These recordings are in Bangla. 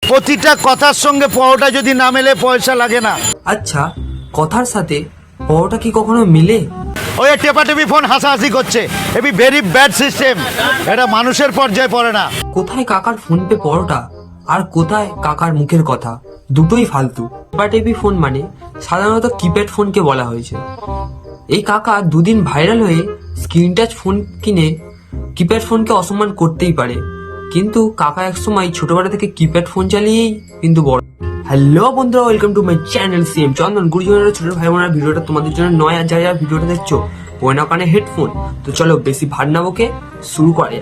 প্রতিটা কথার সঙ্গে পরোটা যদি না মেলে পয়সা লাগে না। আচ্ছা, কথার সাথে পরোটা কি কখনো মিলে? ওই টেপাটেপি ফোন হাসাহাসি করছে, এবি ভেরি ব্যাড সিস্টেম। এটা মানুষের পর্যায়ে পড়ে না। কোথায় কাকার ফোন পে পরোটা আর কোথায় কাকার মুখের কথা, দুটোই ফালতু। টেপাটেপি ফোন মানে সাধারণত কিপ্যাড ফোনকে বলা হয়েছে। এই কাকা দুদিন ভাইরাল হয়ে স্ক্রিন টাচ ফোন কিনে কিপ্যাড ফোনকে অসম্মান করতেই পারে, কিন্তু কাকা একসময় ছোটবেলা থেকে কিপ্যাড ফোন চালিয়েই কিন্তু বড়। হ্যালো বন্ধুরা, welcome to my channel CM Chandan. গুরুজনের ছোট ভাই বোনেরা, ভিডিওটা তোমাদের জন্য নয়। আর যারা ভিডিওটা দেখছো ওই না কানে হেডফোন, তো চলো বেশি ভাট না বকে শুরু করে।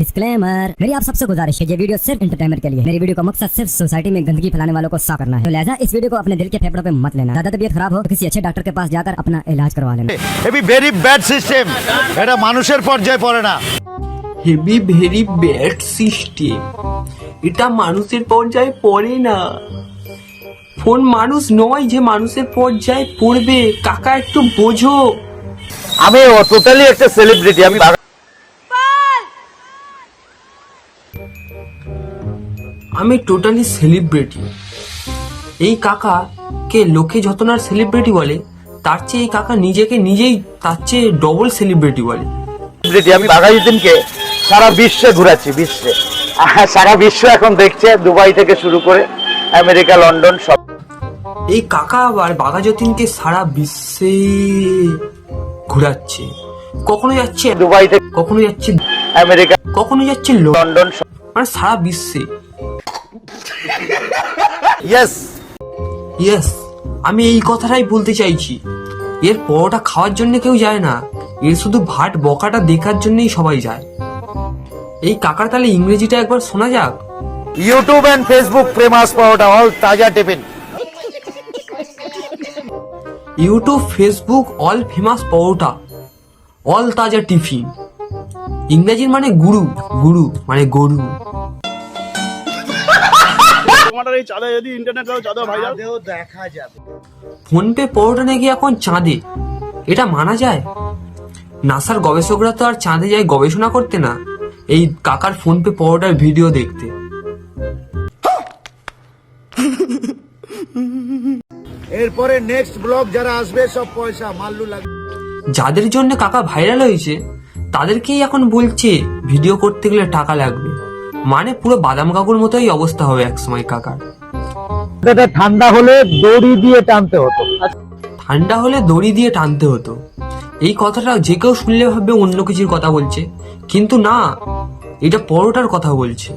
डिस्क्लेमर, मेरी आप सबसे गुजारिश है, ये वीडियो सिर्फ एंटरटेनमेंट के लिए। मेरी वीडियो का मकसद सिर्फ सोसाइटी में गंदगी फैलाने वालों को साफ करना है, तो लिहाजा इस वीडियो को अपने दिल के फेफड़ों पे मत लेना। ज्यादा तबीयत खराब हो तो किसी अच्छे डॉक्टर के पास जाकर अपना इलाज करवा लेना। এবি ভেরি ব্যাড সিস্টেম। এটা মানুষের পর্যায়ে পড়ে না। হেভি ভেরি ব্যাড সিস্টেম, এটা মানুষের পর্যায়ে পড়ে না। ফোন মানুষ নয় যে মানুষের পর্যায়ে পড়বে। কাকা একটু বোঝো। আমি টোটালি একটা সেলিব্রিটি। আমি টোটালি সেলিব্রিটি। এই কাকাকে লোকে যত না সেলিব্রিটি বলে, তার চেয়ে এই কাকা নিজেকে নিজেই তার চেয়ে ডবল সেলিব্রিটি বলে। আমি বাঘাযতীনকে সারা বিশ্বে ঘুরাচ্ছি, বিশ্বে। সারা বিশ্ব এখন দেখছে, দুবাই থেকে শুরু করে আমেরিকা, লন্ডন সব। এই কাকা আবার বাঘাযতীনকে সারা বিশ্বে ঘুরাচ্ছে। কখনো যাচ্ছে দুবাই থেকে, কখনো যাচ্ছে আমেরিকা, কখনো যাচ্ছে লন্ডন, মানে সারা বিশ্বে। ইয়েস ইয়েস, আমি এই কথাটাই বলতে চাইছি। এর পরোটা খাওয়ার জন্য কেউ যায় না, এর শুধু ভাট বকাটা দেখার জন্যই সবাই যায়। এই কাকার তাহলে ইংরেজিটা একবার শোনা যাক। YouTube and Facebook famous paratha, all taza tiffin. YouTube Facebook all famous paratha, all taza tiffin. ইংরেজির মানে গুরু, গুরু মানে গরু। ফোন পে পরোটা নাকি এখন চাঁদে, এটা মানা যায়? নাসার গবেষকরা তো আর চাঁদে যায় গবেষণা করতে না, এই কাকার ফোন পে পরোটার ভিডিও দেখতে। এরপরে নেক্সট ব্লগ যারা আসবে সব পয়সা মাল্লু লাগবে। যাদের জন্য কাকা ভাইরাল হয়েছে তাদেরকেই এখন বলছে ভিডিও করতে গেলে টাকা লাগবে। মানে পুরো বাদাম কাকুর মতোই অবস্থা হবে একসময় কাকার। ঠান্ডা হলে দড়ি দিয়ে টানতে হতো। ঠান্ডা হলে দড়ি দিয়ে টানতে হতো, এই কথাটা যে কেউ শুনলে ভাববে অন্য কিছুর কথা বলছে, কিন্তু না, এটা পরোটার কথা বলছে।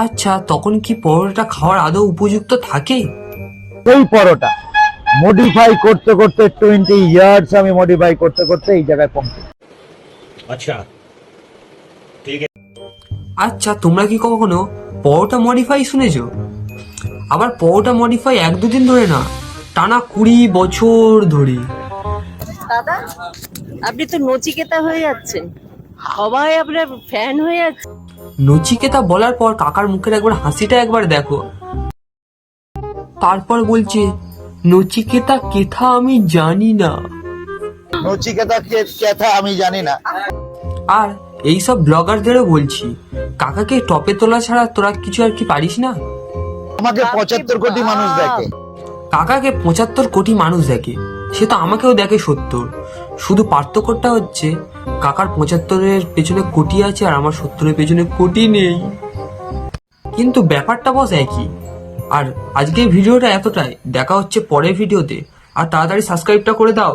আচ্ছা, তখন কি পরোটা খাওয়ার আদৌ উপযুক্ত থাকে? এই পরোটা মডিফাই করতে করতে 20 ইয়ার্স আমি মডিফাই করতে করতে এই জায়গায় পৌঁছে। अच्छा ठीक है। আচ্ছা, তোমরা কি কখনো পরোটা মডিফাই শুনেছো? আবার পরোটা মডিফাই এক দুদিন ধরে না, টানা 20 বছর ধরে। দাদা, আপনি তো নচিকেতা হয়ে যাচ্ছেন, সবাই আপনার ফ্যান হয়ে যাচ্ছে। নচিকেতা বলার পর কাকার মুখের একবার হাসিটা একবার দেখো। তারপর বলছে নচিকেতা কেথা আমি জানি না। নচিকেতা কথা আমি জানি না। আর এইসব ব্লগারদেরও বলছি, কাকাকে টপে তোলা ছাড়া তোরা কিছু আর কি পারিস না? আমাকে 75 কোটি মানুষ দেখে। কাকাকে 75 কোটি মানুষ দেখে, সে তো আমাকেও দেখে 70। শুধু পার্থক্যটা হচ্ছে কাকার 75-এর পেছনে কোটি আছে আর আমার 70-এর পেছনে কোটি নেই, কিন্তু ব্যাপারটা বস একই। আর আজকে ভিডিওটা এতটাই, দেখা হচ্ছে পরের ভিডিওতে। আর তাড়াতাড়ি সাবস্ক্রাইবটা করে দাও।